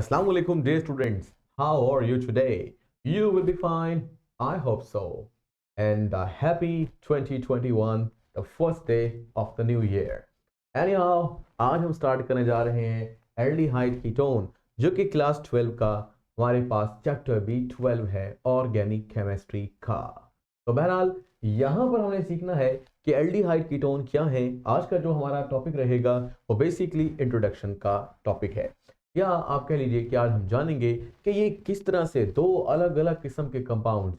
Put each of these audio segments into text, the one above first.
Assalamu alaikum, dear students. How are you today? You will be fine. I hope so. And happy 2021, the first day of the new year. Anyhow, आज हम start करने जा रहे हैं aldehyde ketone, जो कि class 12 का हमारे पास चैप्टर भी 12 है, ऑर्गेनिक केमिस्ट्री का। तो बहरहाल यहाँ पर हमने सीखना है कि एल्डिहाइड कीटोन क्या है। आज का जो हमारा टॉपिक रहेगा वो बेसिकली इंट्रोडक्शन का टॉपिक है, या आप कह लीजिए कि आज हम जानेंगे कि ये किस तरह से दो अलग अलग किस्म के कंपाउंड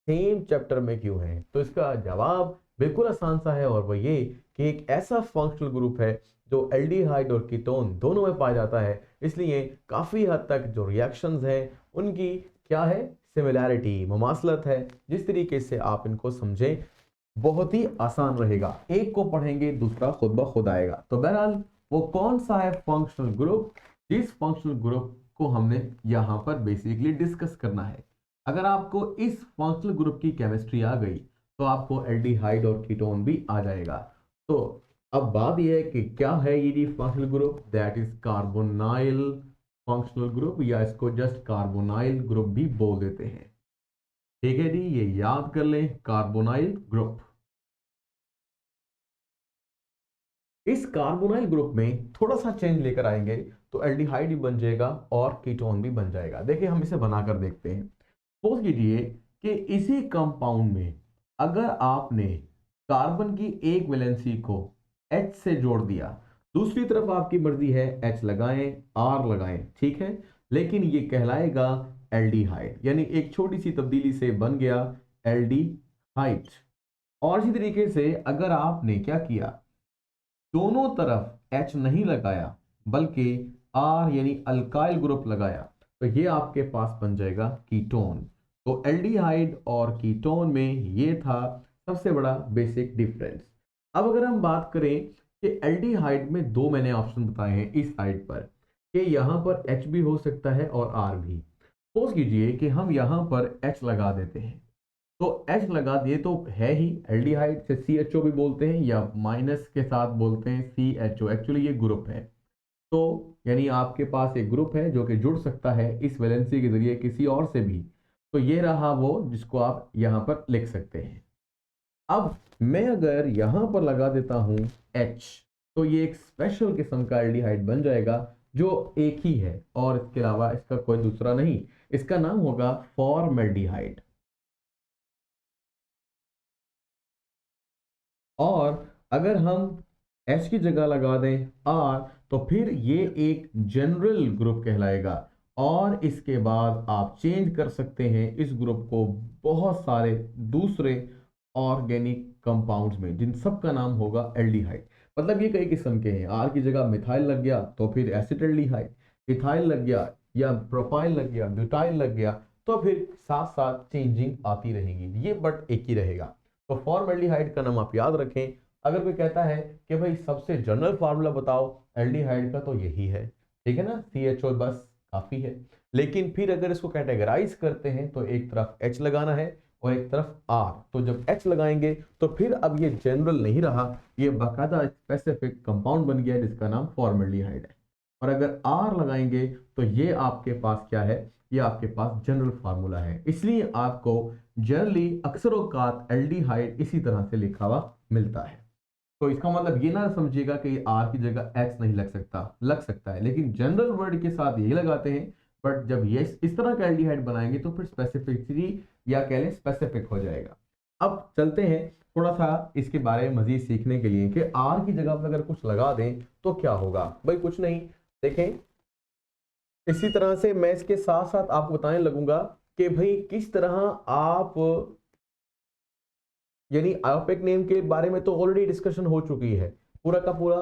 सेम चैप्टर में क्यों हैं। तो इसका जवाब बिल्कुल आसान सा है, और वो ये कि एक ऐसा फंक्शनल ग्रुप है जो एल्डिहाइड और कीटोन दोनों में पाया जाता है, इसलिए काफ़ी हद तक जो रिएक्शंस हैं उनकी क्या है, सिमिलैरिटी, मुमासलत है। जिस तरीके से आप इनको समझें बहुत ही आसान रहेगा, एक को पढ़ेंगे दूसरा खुद ब खुद आएगा। तो बहरहाल वो कौन सा है फंक्शनल ग्रुप, जिस फंक्शनल ग्रुप को हमने यहाँ पर बेसिकली डिस्कस करना है। अगर आपको इस फंक्शनल ग्रुप की केमिस्ट्री आ गई तो आपको एल्डिहाइड और कीटोन भी आ जाएगा। तो अब बात यह है कि क्या है ये functional group, that is carbonyl functional group, या इसको जस्ट कार्बोनाइल ग्रुप भी बोल देते हैं। ठीक है जी, ये याद कर लें, कार्बोनाइल ग्रुप। इस कार्बोनाइल ग्रुप में थोड़ा सा चेंज लेकर आएंगे तो एल्डिहाइड भी बन जाएगा और कीटोन भी बन जाएगा। देखिए हम इसे बनाकर देखते हैं। सपोज कीजिए कि इसी कंपाउंड में अगर आपने कार्बन की एक वैलेंसी को H से जोड़ दिया, दूसरी तरफ आपकी मर्जी है H लगाएं R लगाएं, ठीक है, लेकिन ये कहलाएगा एल्डिहाइड, यानी एक छोटी सी तब्दीली से बन गया एल्डिहाइड। और इसी तरीके से अगर आपने क्या किया, दोनों तरफ H नहीं लगाया बल्कि R यानी अल्काइल ग्रुप लगाया, तो ये आपके पास बन जाएगा कीटोन। तो एल्डिहाइड और कीटोन में ये था सबसे बड़ा बेसिक डिफरेंस। अब अगर हम बात करें कि एल्डिहाइड में दो मैंने ऑप्शन बताए हैं इस साइड पर, कि यहाँ पर H भी हो सकता है और R भी। सपोज कीजिए कि हम यहाँ पर H लगा देते हैं, तो H लगा दिए तो है ही एल्डिहाइड, से CHO भी बोलते हैं या माइनस के साथ बोलते हैं CHO, एक्चुअली ये ग्रुप है। तो यानी आपके पास एक ग्रुप है जो कि जुड़ सकता है इस वैलेंसी के जरिए किसी और से भी। तो ये रहा वो जिसको आप यहाँ पर लिख सकते हैं। अब मैं अगर यहाँ पर लगा देता हूँ H, तो ये एक स्पेशल किस्म का एल्डिहाइड बन जाएगा जो एक ही है और इसके अलावा इसका कोई दूसरा नहीं। इसका नाम होगा फॉर्मल्डिहाइड। और अगर हम H की जगह लगा दें R, तो फिर ये एक जनरल ग्रुप कहलाएगा। और इसके बाद आप चेंज कर सकते हैं इस ग्रुप को बहुत सारे दूसरे ऑर्गेनिक कंपाउंड्स में, जिन सब का नाम होगा एल्डिहाइड। मतलब ये कई किस्म के हैं। R की जगह मिथाइल लग गया तो फिर एसिटाल्डिहाइड, इथाइल लग गया या प्रोपाइल लग गया, ब्यूटाइल लग गया, तो फिर साथ साथ चेंजिंग आती रहेगी, ये बट एक ही रहेगा। तो फॉर्मल्डिहाइड का नाम आप याद रखें। अगर कोई कहता है कि भाई सबसे जनरल फार्मूला बताओ एल्डिहाइड का, तो यही है, ठीक है ना, CHO बस काफी है। लेकिन फिर अगर इसको कैटेगराइज करते हैं तो एक तरफ H लगाना है और एक तरफ R। तो जब H लगाएंगे तो फिर अब ये जनरल नहीं रहा, ये बाकायदा स्पेसिफिक कंपाउंड बन गया जिसका नाम फॉर्मल्डिहाइड है। और अगर R लगाएंगे तो ये आपके पास क्या है, ये आपके पास जनरल फार्मूला है। इसलिए आपको जनरली अक्सर औकात एल्डिहाइड इसी तरह से लिखा हुआ मिलता है। तो इसका मतलब ये ना समझिएगा कि R की जगह X नहीं लग सकता, लग सकता है, लेकिन जनरल वर्ड के साथ यही लगाते हैं। बट जब ये इस तरह का एल्डिहाइड बनाएंगे तो फिर स्पेसिफिसिटी या कह लें स्पेसिफिक हो जाएगा। अब चलते हैं थोड़ा सा इसके बारे में मजीद सीखने के लिए कि R की जगह पर अगर कुछ लगा दें तो क्या होगा। भाई कुछ नहीं, देखें इसी तरह से मैं इसके साथ साथ आपको बताने लगूंगा कि भाई किस तरह आप, यानी आयोपिक नेम के बारे में तो ऑलरेडी डिस्कशन हो चुकी है, पूरा का पूरा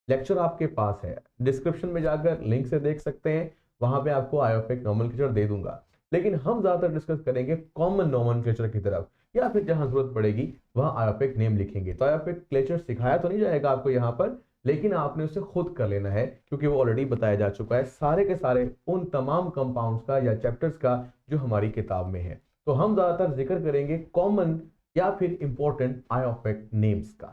लेक्चर आपके पास है, डिस्क्रिप्शन में जाकर लिंक से देख सकते हैं, वहां पे आपको आयोपिक नोमेनक्लेचर दे दूंगा। लेकिन हम ज्यादातर डिस्कस करेंगे कॉमन नोमेनक्लेचर की तरफ, या फिर जहां जरूरत पड़ेगी वहां आयोपिक नेम लिखेंगे। तो आयोपिक क्लेचर सिखाया तो नहीं जाएगा आपको यहाँ पर, लेकिन आपने उसे खुद कर लेना है क्योंकि वो ऑलरेडी बताया जा चुका है सारे के सारे उन तमाम कंपाउंड्स का या चैप्टर्स का जो हमारी किताब में है। तो हम ज्यादातर जिक्र करेंगे कॉमन या फिर इंपॉर्टेंट आयोपिक नेम्स का,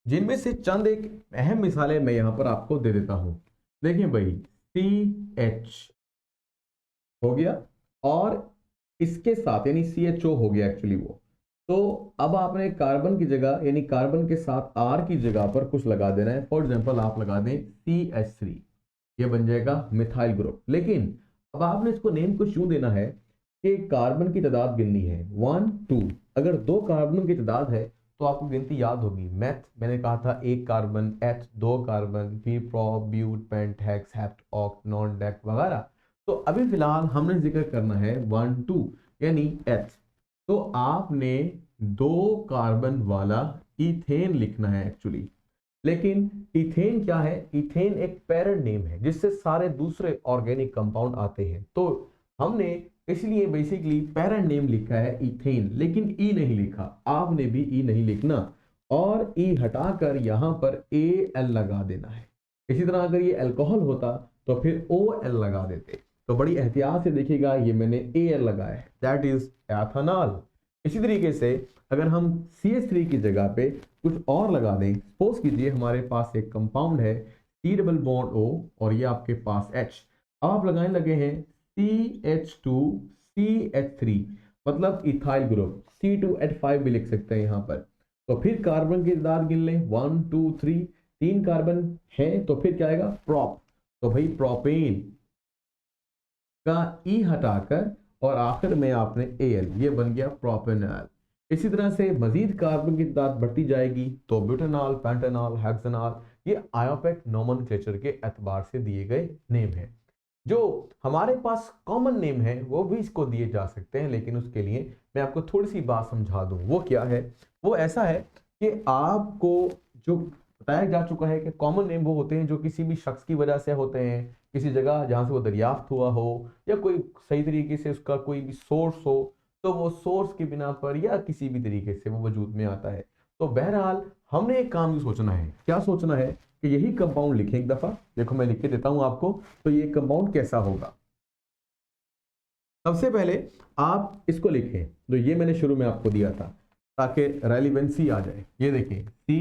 जिनमें से चंद एक अहम मिसालें मैं यहां पर आपको दे देता हूं। देखिए भाई, CH हो गया, और इसके साथ यानी CHO हो गया एक्चुअली वो। तो अब आपने कार्बन की जगह यानी कार्बन के साथ R की जगह पर कुछ लगा देना है। फॉर एग्जांपल आप लगा दें CH3, ये बन जाएगा मिथाइल ग्रुप। लेकिन अब आपने इसको नेम कुछ यूं देना है कि कार्बन की तादाद गिननी है 1 2। अगर 2 कार्बन की तादाद है तो आपको गिनती याद होगी। मैथ मैंने कहा था 1 कार्बन, एच 2 कार्बन, फिर prop, but, pent, hex, hept, oct, non, dec वगैरह। तो अभी फिलहाल हमने जिक्र करना है 1 2 यानी एच। तो आपने 2 कार्बन वाला इथेन लिखना है एक्चुअली। लेकिन इथेन क्या है? इथेन एक पेरेंट नेम है जिससे सारे दूसरे ऑर्गेनिक कंपाउंड आते हैं। तो हमने इसलिए बेसिकली पेरेंट नेम लिखा है इथेन, लेकिन ई नहीं लिखा। आपने भी ई नहीं लिखना और ई हटाकर यहां पर एल लगा देना है। इसी तरह अगर ये अल्कोहल होता तो फिर ओ एल लगा देते। तो बड़ी एहतियात से देखिएगा, ये मैंने ए एल लगाया है, दैट इज एथेनॉल। इसी तरीके से अगर हम CH3 की जगह पे कुछ और लगा दें, सपोज कीजिए हमारे पास एक कंपाउंड है C डबल बॉन्ड O और ये आपके पास H। अब आप लगाने लगे हैं CH2CH3, मतलब इथाइल ग्रुप। C2H5 भी लिख सकते हैं यहाँ पर। तो फिर कार्बन की तादाद गिन लें 1 2 3, 3 कार्बन है तो फिर क्या आएगा? प्रोप। तो भाई प्रोपेन का ई हटाकर और आखिर में आपने एल, ये बन गया प्रोपेनॉल। इसी तरह से मजीद कार्बन की तादाद बढ़ती जाएगी तो ब्यूटेनॉल, पेंटेनॉल, हेक्सेनॉल, ये आयोपेक नोमेनक्लेचर के एतबार से दिए गए नेम हैं। जो हमारे पास कॉमन नेम है वो भी इसको दिए जा सकते हैं, लेकिन उसके लिए मैं आपको थोड़ी सी बात समझा दूं। वो क्या है? वो ऐसा है कि आपको जो बताया जा चुका है कि कॉमन नेम वो होते हैं जो किसी भी शख्स की वजह से होते हैं, किसी जगह जहां से वो दरियाफ्त हुआ हो, या कोई सही तरीके से उसका कोई भी सोर्स हो, तो वो सोर्स की बिना पर या किसी भी तरीके से वो वजूद में आता है। तो बहरहाल हमने एक काम सोचना है। क्या सोचना है? कि यही कंपाउंड लिखें एक दफा। देखो मैं लिख के देता हूं आपको, तो ये कंपाउंड कैसा होगा। सबसे पहले आप इसको लिखें तो ये मैंने शुरू में आपको दिया था ताकि रेलिवेंसी आ जाए। ये देखें C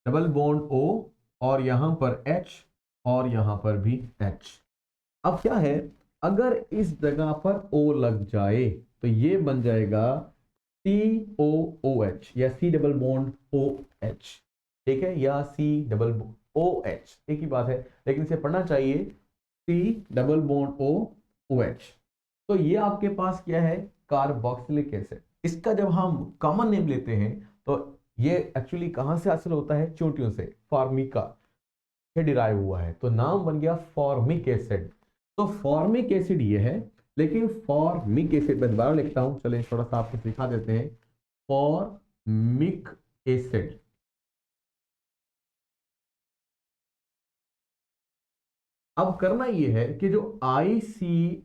डबल बॉन्ड O और यहां पर H और यहां पर भी H। अब क्या है, अगर इस जगह पर O लग जाए तो ये बन जाएगा COOH या C डबल बॉन्ड OH। ठीक है, या C डबल OH, एक ही बात है, लेकिन इसे पढ़ना चाहिए C डबल बॉन्ड OH। तो ये आपके पास क्या है? Carboxylic acid. इसका जब हम कॉमन नेम लेते हैं तो ये एक्चुअली कहां से हासिल होता है? चोटियों से, फार्मिका से डिराइव हुआ है, तो नाम बन गया फॉर्मिक एसिड। तो फॉर्मिक एसिड ये है, लेकिन फॉर्मिक एसिड मैं दोबारा लिखता हूं, चलें थोड़ा सा आपको सिखा देते हैं। Formic acid. अब करना यह है कि जो आईसी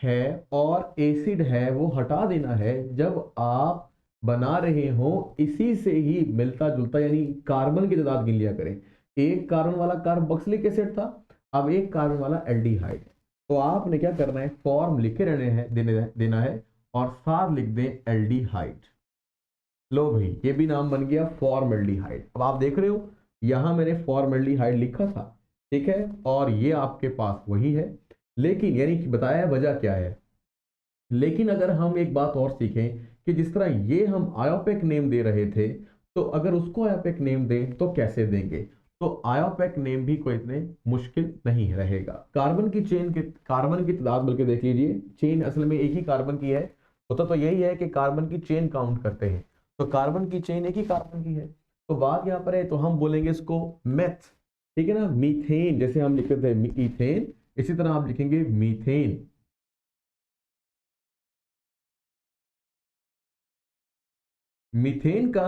है और एसिड है वो हटा देना है जब आप बना रहे हो इसी से ही मिलता जुलता, यानी कार्बन की तादाद गिन लिया करें। एक कार्बन वाला कार्बोक्सिलिक एसिड था, अब एक कार्बन वाला एल्डिहाइड। तो आपने क्या करना है? फॉर्म लिखे रहने हैं, देना है और साथ लिख दें एल्डिहाइड। लो भाई, ये भी नाम बन गया फॉर्मल्डिहाइड। अब आप देख रहे हो यहां मैंने फॉर्मल्डिहाइड लिखा था, ठीक है, और ये आपके पास वही है। लेकिन यानी कि बताया वजह क्या है। लेकिन अगर हम एक बात और सीखें कि जिस तरह ये हम आयोपेक नेम दे रहे थे, तो अगर उसको आयोपेक नेम दें तो कैसे देंगे? तो आयोपेक नेम भी कोई इतने मुश्किल नहीं रहेगा। कार्बन की तादाद बल्कि देख लीजिए, चेन असल में एक ही कार्बन की है। होता तो यही है कि कार्बन की चेन काउंट करते हैं, तो कार्बन की चेन एक ही कार्बन की है। तो बात यहाँ पर है, तो हम बोलेंगे इसको मेथ, ठीक है ना। मीथेन जैसे हम लिखते थे मीथेन, इसी तरह आप लिखेंगे मीथेन। मीथेन का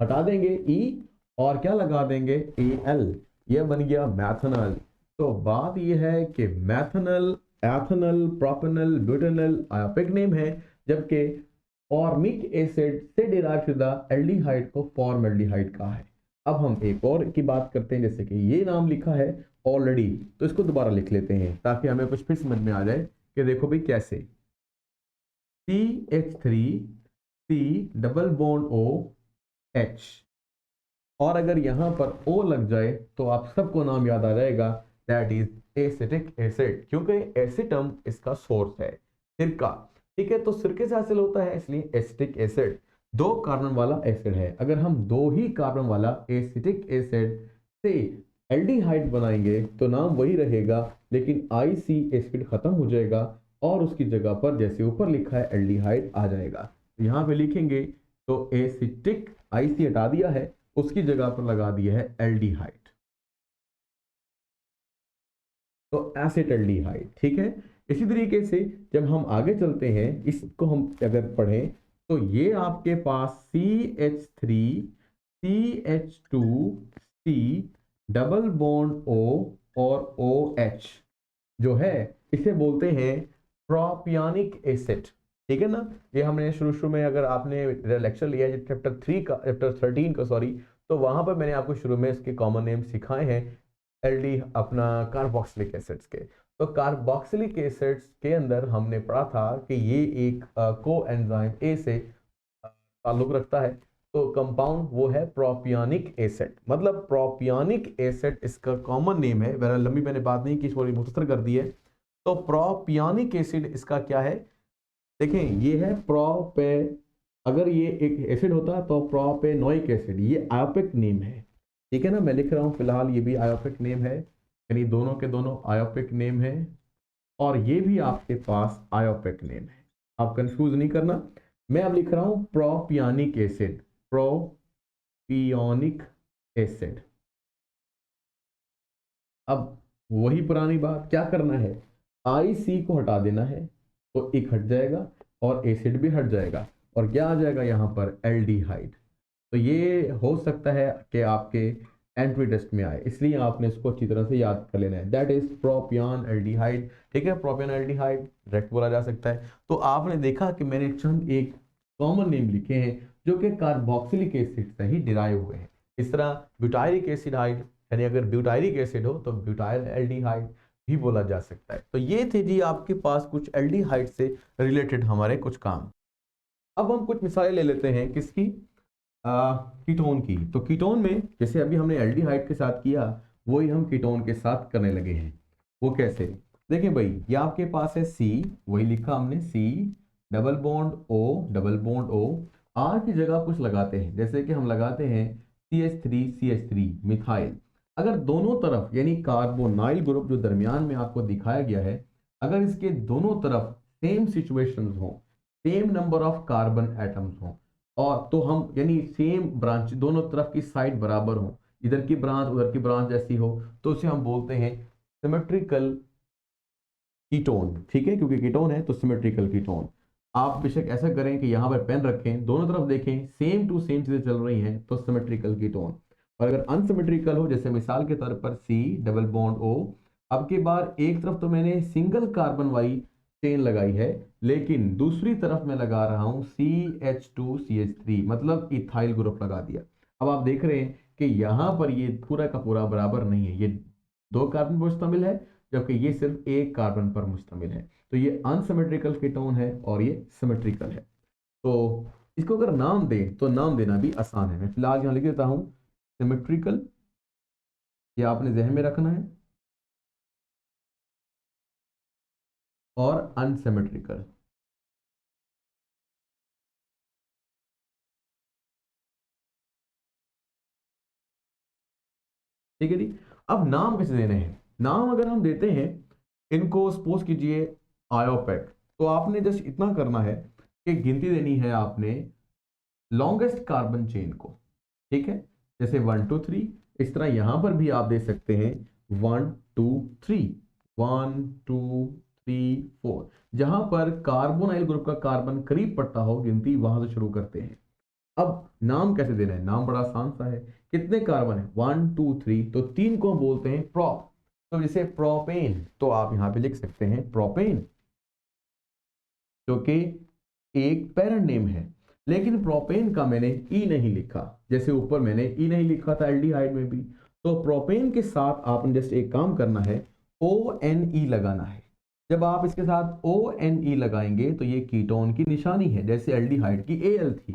हटा देंगे ई और क्या लगा देंगे? एल। ये बन गया मैथनॉल। तो बात यह है कि methanol, ethanol, propanol, butanol IUPAC name है, जबकि फॉर्मिक एसिड से डिराइव शुदा एल्डिहाइड को फॉर्मल्डिहाइड कहा है। अब हम एक और की बात करते हैं, जैसे कि ये नाम लिखा है ऑलरेडी, तो इसको दोबारा लिख लेते हैं ताकि हमें कुछ फिर समझ में आ जाए कि देखो भाई कैसे। CH3 C double bond O H, और अगर यहां पर O लग जाए तो आप सबको नाम याद आ जाएगा, दैट इज एसिटिक एसिड, क्योंकि एसिटम इसका सोर्स है, सिरका। ठीक है, तो सिरके से हासिल होता है, इसलिए एसिटिक एसिड। 2 कार्बन वाला एसिड है, अगर हम 2 ही कार्बन वाला एसिटिक एसिड से एल्डिहाइड बनाएंगे तो नाम वही रहेगा, लेकिन आईसी एसिड खत्म हो जाएगा और उसकी जगह पर जैसे ऊपर लिखा है एल्डिहाइड आ जाएगा। तो यहाँ पे लिखेंगे तो एसिटिक, आईसी हटा दिया है, उसकी जगह पर लगा दिया है एल्डिहाइड, तो एसिटल्डिहाइड। ठीक है, इसी तरीके से जब हम आगे चलते हैं, इसको हम अगर पढ़ें तो ये आपके पास CH3 CH2 C double bond O और OH जो है, इसे बोलते हैं प्रोपियोनिक एसिड। ठीक है ना, ये हमने शुरू शुरू में, अगर आपने लेक्चर लिया है चैप्टर 13 का सॉरी, तो वहां पर मैंने आपको शुरू में इसके कॉमन नेम सिखाए हैं, एल्डी अपना कार्बोक्सिलिक एसिड्स के। तो कार्बोक्सिलिक एसिड्स के अंदर हमने पढ़ा था कि ये एक को एंजाइम ए से ताल्लुक रखता है, तो कंपाउंड वो है प्रोपियोनिक एसिड। मतलब प्रोपियोनिक एसिड इसका कॉमन नेम है, वरना लंबी मैंने बात नहीं की, सॉरी मुख्तसर कर दी है। तो प्रोपियोनिक एसिड इसका क्या है, देखें ये है प्रोपे, अगर ये एक एसिड होता तो प्रोपेनोइक एसिड, ये आयोपिक नेम है। ठीक है ना, मैं लिख रहा हूँ फिलहाल, ये भी आयोपिक नेम है, यानी दोनों के दोनों आयोपिक नेम है, और ये भी आपके पास आयोपिक नेम है, आप कंफ्यूज नहीं करना। मैं अब लिख रहा हूं प्रोपियोनिक एसिड, प्रोपियोनिक एसिड। अब वही पुरानी बात, क्या करना है, आईसी को हटा देना है, तो एक हट जाएगा और एसिड भी हट जाएगा, और क्या आ जाएगा यहाँ पर एल्डिहाइड। तो ये हो सकता है कि आपके एंट्री टेस्ट में आए, इसलिए आपने इसको अच्छी तरह से याद कर लेना है, दैट इज प्रोपियन एल्डिहाइड। ठीक है, प्रोपियन एल्डिहाइड डायरेक्ट बोला जा सकता है। तो आपने देखा कि मैंने चंद एक कॉमन नेम लिखे हैं जो कि कार्बोक्सिलिक एसिड से ही डिराइव हुए हैं। इस तरह ब्यूटायरिक एसिडाइड, यानी अगर ब्यूटायरिक एसिड हो तो ब्यूटाइल एल्डिहाइड भी बोला जा सकता है। तो ये थे जी आपके पास कुछ एल्डिहाइड से रिलेटेड हमारे कुछ काम। अब हम कुछ मिसालें ले लेते हैं किसकी, कीटोन की। तो कीटोन में जैसे अभी हमने एल्डिहाइड के साथ किया, वही हम कीटोन के साथ करने लगे हैं। वो कैसे, देखें भाई, ये आपके पास है C, वही लिखा हमने C double bond O double bond O, R की जगह कुछ लगाते हैं, जैसे कि हम लगाते हैं CH3 मिथाइल। अगर दोनों तरफ यानी कार्बोनाइल ग्रुप जो दरमियान में आपको दिखाया गया है, अगर इसके दोनों तरफ सेम सिचुएशंस हो, same number of carbon atoms हो, और तो हम यानी सेम ब्रांच, दोनों तरफ की साइड बराबर हो, इधर की ब्रांच उधर की ब्रांच जैसी हो, तो उसे हम बोलते हैं सिमेट्रिकल कीटोन। ठीक है, क्योंकि कीटोन है तो सिमेट्रिकल कीटोन। आप बेशक ऐसा करें कि यहाँ पर पेन रखें, दोनों तरफ देखें, सेम टू सेम चीजें चल रही हैं, तो सिमेट्रिकल कीटोन। और अगर अनसिमेट्रिकल हो, जैसे मिसाल के तौर पर C डबल बॉन्ड O, अब के बार एक तरफ तो मैंने सिंगल कार्बन वाली चेन लगाई है, लेकिन दूसरी तरफ मैं लगा रहा हूं CH2CH3, मतलब इथाइल ग्रुप लगा दिया। अब आप देख रहे हैं कि यहाँ पर ये पूरा का पूरा बराबर नहीं है, ये 2 कार्बन पर मुश्तमिल है, जबकि ये सिर्फ 1 कार्बन पर मुश्तमिल है। तो ये अनसिमेट्रिकल कीटोन है और ये सिमेट्रिकल है। तो इसको अगर नाम दें तो नाम देना भी आसान है। मैं फिलहाल यहाँ लिख देता हूँ सिमेट्रिकल, ये आपने जहन में रखना है, और अनसिमेट्रिकल। ठीक है जी, अब नाम कैसे देने हैं, नाम अगर हम देते हैं इनको, सपोज कीजिए आयोपेक, तो आपने जस्ट इतना करना है कि गिनती देनी है आपने लॉन्गेस्ट कार्बन चेन को। ठीक है, जैसे 1 2 3, इस तरह यहां पर भी आप दे सकते हैं 1 2 3, 1 2 3 4, जहां पर कार्बोनाइल ग्रुप का कार्बन करीब पड़ता हो गिनती, वहां से शुरू करते हैं। अब नाम कैसे देना है, नाम बड़ा आसान सा है, कितने कार्बन है 1 2 3, तो 3 को हम बोलते हैं प्रोप। तो जैसे प्रोपेन, तो आप यहां पे लिख सकते हैं प्रोपेन, जो कि एक पैरेंट नेम है। लेकिन प्रोपेन का मैंने ई नहीं लिखा, जैसे ऊपर मैंने ई नहीं लिखा था एल्डिहाइड में भी। तो प्रोपेन के साथ आपने जस्ट एक काम करना है, ONE लगाना है। जब आप इसके साथ ONE लगाएंगे तो ये कीटोन की निशानी है, जैसे एल्डिहाइड की Al थी,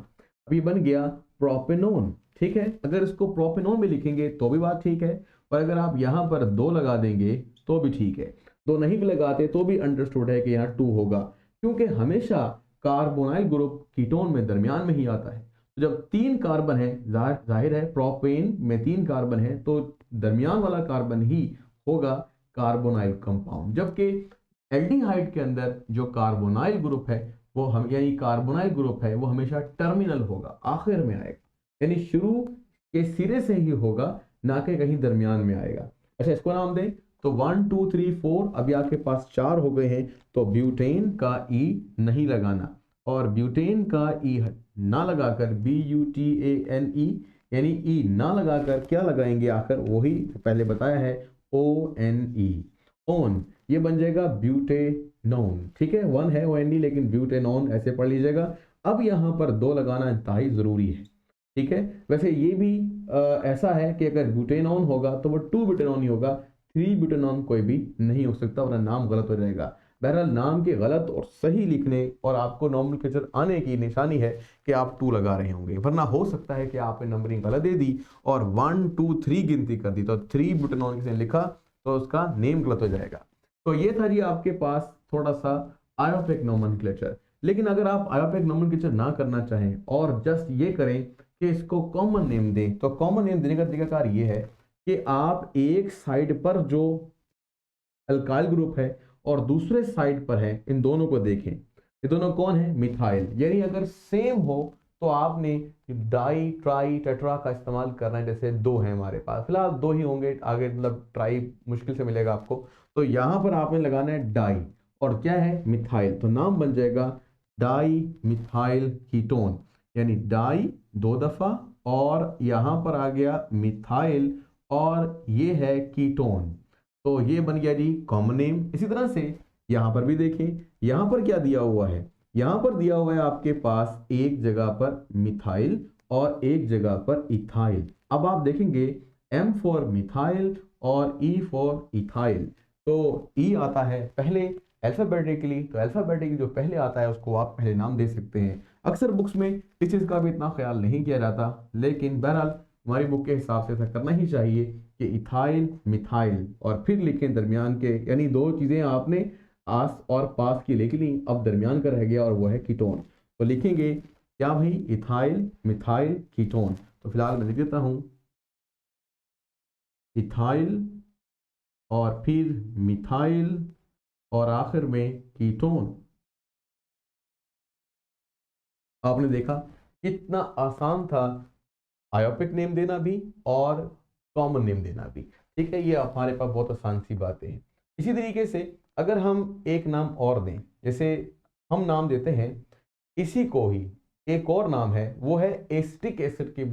अभी बन गया प्रोपेनोन। ठीक है, अगर इसको प्रोपेनोन में लिखेंगे तो भी बात ठीक है, और अगर आप यहाँ पर 2 लगा देंगे तो भी ठीक है, 2 नहीं भी लगाते तो भी अंडरस्टूड है कि यहाँ 2 होगा, क्योंकि हमेशा कार्बोनाइल ग्रुप कीटोन में दरमियान में ही आता है। तो जब 3 कार्बन है, जाहिर है प्रोपेन में 3 कार्बन है तो दरमियान वाला कार्बन ही होगा कार्बोनाइल कंपाउंड, जबकि एल्डिहाइड के अंदर जो कार्बोनाइल ग्रुप है वो हम यानी कार्बोनाइल ग्रुप है वो हमेशा टर्मिनल होगा, आखिर में आएगा, यानी शुरू के सिरे से ही होगा, ना कि कहीं दरमियान में आएगा। अच्छा, इसको नाम दें तो 1 2 3 4 अभी आपके पास 4 हो गए हैं, तो ब्यूटेन का ई नहीं लगाना और ब्यूटेन का ई ना लगाकर BUTANE यानी ई ना लगाकर क्या लगाएंगे आखिर, वही पहले बताया है ONE, ओन, ये बन जाएगा ब्यूटेनोन। ठीक है, 1 है ONE लेकिन ब्यूटेनोन ऐसे पढ़ लीजिएगा। अब यहाँ पर 2 लगाना इंतहाई ज़रूरी है। ठीक है, वैसे ये भी ऐसा है कि अगर ब्यूटेनोन होगा तो वो 2 ब्यूटेनोन ही होगा, 3 ब्यूटेनोन कोई भी नहीं हो सकता वरना नाम गलत हो जाएगा। बहरहाल नाम के गलत और सही लिखने और आपको नॉमेनक्लेचर आने की निशानी है कि आप 2 लगा रहे होंगे, वरना हो सकता है कि आपने नंबरिंग गलत दे दी और 1 2 3 गिनती कर दी, तो 3 ब्यूटेनोन किसी ने लिखा तो उसका नेम गलत हो जाएगा। तो ये था जी आपके पास थोड़ा सा आयोपिक नॉमेनक्लेचर। लेकिन अगर आप आयोपिक नॉमेनक्लेचर ना करना चाहें और जस्ट ये करें कि इसको कॉमन नेम दें, तो कॉमन नेम देने का तरीकाकार ये है कि आप एक साइड पर जो अल्काइल ग्रुप है और दूसरे साइड पर है, इन दोनों को देखें। ये दोनों कौन है? मिथाइल। यानी अगर सेम हो तो आपने डाई ट्राई टेट्रा का इस्तेमाल करना है। जैसे 2 है हमारे पास, फिलहाल 2 ही होंगे, आगे मतलब ट्राई मुश्किल से मिलेगा आपको। तो यहां पर आपने लगाना है डाई और क्या है? मिथाइल। तो नाम बन जाएगा डाई मिथाइल कीटोन, यानी डाई 2 दफा और यहां पर आ गया मिथाइल और ये है कीटोन। तो ये बन गया जी कॉमन नेम। इसी तरह से यहां पर भी देखें, यहां पर क्या दिया हुआ है? यहां पर दिया हुआ है आपके पास एक जगह पर मिथाइल और एक जगह पर इथाइल। अब आप देखेंगे M फॉर मिथाइल और E फॉर इथाइल। तो E आता है पहले अल्फाबेटिकली, तो अल्फाबेटिकली जो पहले आता है उसको आप पहले नाम दे सकते हैं। अक्सर बुक्स में इस चीज़ का भी इतना ख्याल नहीं किया जाता, लेकिन बहरहाल हमारी बुक के हिसाब से ऐसा करना ही चाहिए कि इथाइल मिथाइल और फिर लिखें दरमियान के, यानी 2 चीज़ें आपने आस और पास की लिख ली, अब दरमियान का रह गया और वो है कीटोन। तो लिखेंगे क्या भाई? Ethyl methyl ketone. तो फिलहाल मैं लिख देता हूं इथाइल और फिर मिथाइल और आखिर में कीटोन। आपने देखा कितना आसान था आयोपिक नेम देना भी और कॉमन नेम देना भी। ठीक है, ये हमारे पास बहुत आसान सी बातें हैं। इसी तरीके से अगर हम एक नाम और दें, जैसे हम नाम देते हैं इसी को ही, एक और नाम है वो है एसिटिक एसिड की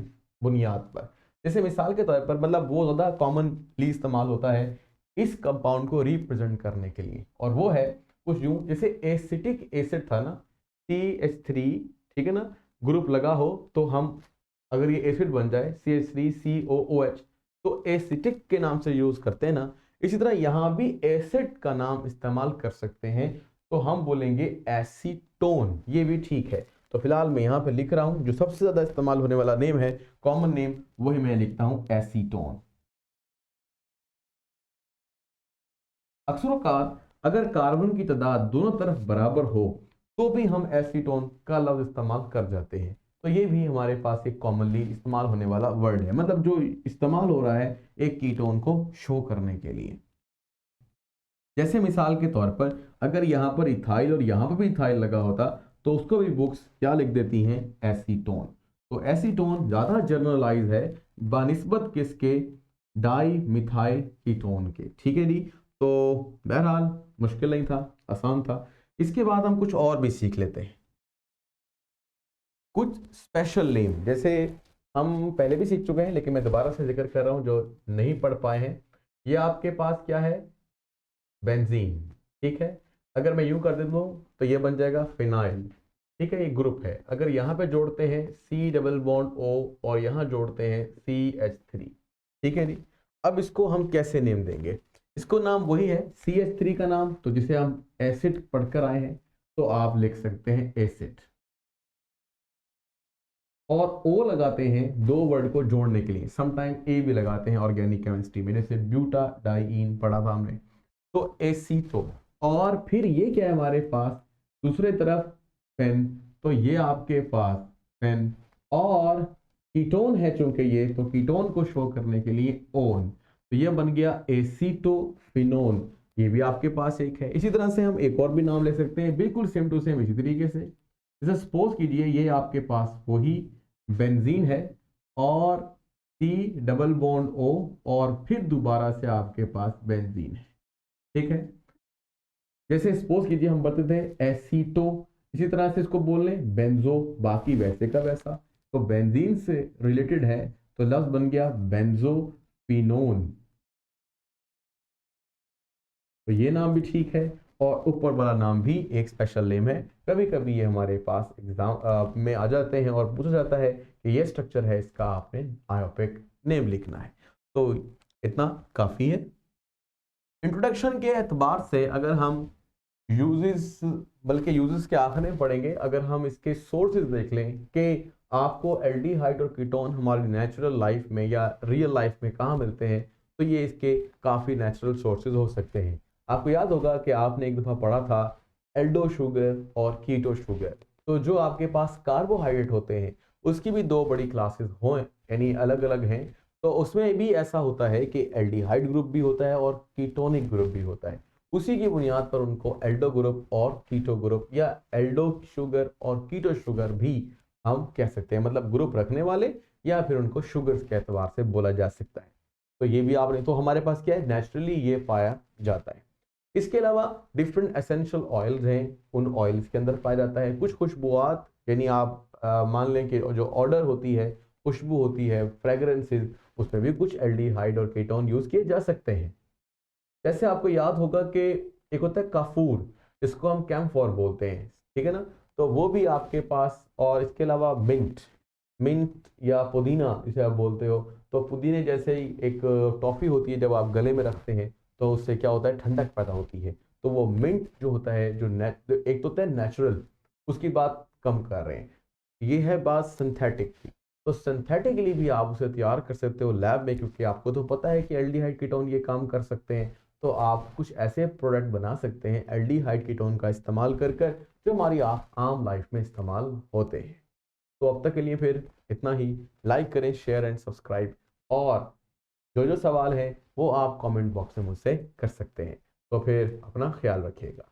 बुनियाद पर। जैसे मिसाल के तौर पर, मतलब वो ज़्यादा कॉमनली इस्तेमाल होता है इस कंपाउंड को रिप्रेजेंट करने के लिए, और वो है कुछ यूं, जैसे एसिटिक एसिड था ना CH3, ठीक है ना, ग्रुप लगा हो तो हम अगर ये एसिड बन जाए CH3COOH तो एसिटिक के नाम से यूज करते हैं ना। इसी तरह यहां भी एसिड का नाम इस्तेमाल कर सकते हैं, तो हम बोलेंगे एसीटोन, ये भी ठीक है। तो फिलहाल मैं यहां पे लिख रहा हूं जो सबसे ज्यादा इस्तेमाल होने वाला नेम है कॉमन नेम, वही मैं लिखता हूं एसीटोन। अक्सर अगर कार्बन की तादाद दोनों तरफ बराबर हो तो भी हम एसीटोन का लफ्ज इस्तेमाल कर जाते हैं। तो ये भी हमारे पास एक कॉमनली इस्तेमाल होने वाला वर्ड है, मतलब जो इस्तेमाल हो रहा है एक कीटोन को शो करने के लिए। जैसे मिसाल के तौर पर अगर यहाँ पर इथाइल और यहाँ पर भी इथाइल लगा होता तो उसको भी बुक्स क्या लिख देती हैं? एसीटोन। तो एसीटोन ज़्यादा जनरलाइज है बानिस्बत किसके? डाई मिथाइल कीटोन के। ठीक है जी, तो बहरहाल मुश्किल नहीं था, आसान था। इसके बाद हम कुछ और भी सीख लेते हैं, कुछ स्पेशल नेम। जैसे हम पहले भी सीख चुके हैं लेकिन मैं दोबारा से जिक्र कर रहा हूँ जो नहीं पढ़ पाए हैं। ये आपके पास क्या है? बेंजीन। ठीक है, अगर मैं यूं कर दे दूं तो ये बन जाएगा फिनाइल। ठीक है, ये ग्रुप है। अगर यहाँ पे जोड़ते हैं C डबल बॉन्ड O और यहाँ जोड़ते हैं CH3। ठीक है जी, अब इसको हम कैसे नेम देंगे? इसको नाम वही है CH3 का नाम, तो जिसे हम एसिड पढ़कर आए हैं, तो आप लिख सकते हैं एसिड। और ओ लगाते हैं दो वर्ड को जोड़ने के लिए, समटाइम ए भी लगाते हैं ऑर्गेनिक केमिस्ट्री में, जैसे ब्यूटाडाइईन पढ़ा था हमने, तो एसीटो। और फिर ये क्या है हमारे पास, दूसरे तरफ पेन, तो ये आपके पास पेन, और कीटोन है चूंकि ये, तो कीटोन को शो करने के लिए ओन, तो ये बन गया एसीटोफिनोन, ये भी आपके पास एक है। इसी तरह से हम एक और भी नाम ले सकते हैं बिल्कुल सेम टू सेम इसी तरीके से। जैसे सपोज कीजिए ये आपके पास वही बेंजीन है, और सी डबल बॉन्ड ओ, और फिर दोबारा से आपके पास बेंजीन है, ठीक है। जैसे सपोज कीजिए हम बताते थे एसीटो, इसी तरह से इसको बोल लें बेंजो, बाकी वैसे का वैसा, तो बेंजीन से रिलेटेड है तो लफ्ज बन गया बेंजोफिनोन, तो ये नाम भी ठीक है। और ऊपर वाला नाम भी एक स्पेशल नेम है, कभी कभी ये हमारे पास एग्जाम में आ जाते हैं और पूछा जाता है कि ये स्ट्रक्चर है, इसका आपने आयोपिक नेम लिखना है। तो इतना काफ़ी है। इंट्रोडक्शन के एतबार से अगर हम यूजेस, बल्कि यूजेस के आखिर में पढ़ेंगे, अगर हम इसके सोर्सेज देख लें कि आपको एल्डिहाइड और कीटोन हमारी नेचुरल लाइफ में या रियल लाइफ में कहाँ मिलते हैं, तो ये इसके काफ़ी नेचुरल सोर्सेज हो सकते हैं। आपको याद होगा कि आपने एक दफ़ा पढ़ा था एल्डो शुगर और कीटो शुगर, तो जो आपके पास कार्बोहाइड्रेट होते हैं उसकी भी दो बड़ी क्लासेस हों, यानी अलग अलग हैं। तो उसमें भी ऐसा होता है कि एल्डिहाइड ग्रुप भी होता है और कीटोनिक ग्रुप भी होता है, उसी की बुनियाद पर उनको एल्डो ग्रुप और कीटो ग्रुप या एल्डो शुगर और कीटो शुगर भी हम कह सकते हैं, मतलब ग्रुप रखने वाले, या फिर उनको शुगर्स के एतबार से बोला जा सकता है। तो ये भी आपने, तो हमारे पास क्या है, नेचुरली ये पाया जाता है। इसके अलावा डिफरेंट एसेंशियल ऑयल्स हैं, उन ऑयल्स के अंदर पाया जाता है कुछ खुशबुआत, यानी आप मान लें कि जो ऑर्डर होती है, खुशबू होती है, फ्रेगरेंसेस, उसमें भी कुछ एल्डिहाइड और कीटोन यूज किए जा सकते हैं। जैसे आपको याद होगा कि एक होता है काफूर, इसको हम कैम्फोर बोलते हैं, ठीक है ना, तो वो भी आपके पास। और इसके अलावा मिंट, मिंट या पुदीना जिसे आप बोलते हो, तो पुदीने जैसे ही एक टॉफी होती है, जब आप गले में रखते हैं तो उससे क्या होता है, ठंडक पैदा होती है। तो वो मिंट जो होता है, जो एक तो होता है नेचुरल, उसकी बात कम कर रहे हैं, ये है बात सिंथेटिक की। तो सिंथेटिकली भी आप उसे तैयार कर सकते हो लैब में, क्योंकि आपको तो पता है कि एल्डिहाइड कीटोन ये काम कर सकते हैं। तो आप कुछ ऐसे प्रोडक्ट बना सकते हैं एल्डिहाइड कीटोन का इस्तेमाल कर कर, जो हमारी आम लाइफ में इस्तेमाल होते हैं। तो अब तक के लिए फिर इतना ही। लाइक करें, शेयर एंड सब्सक्राइब, और जो जो सवाल है वो आप कमेंट बॉक्स में मुझसे कर सकते हैं। तो फिर अपना ख्याल रखिएगा।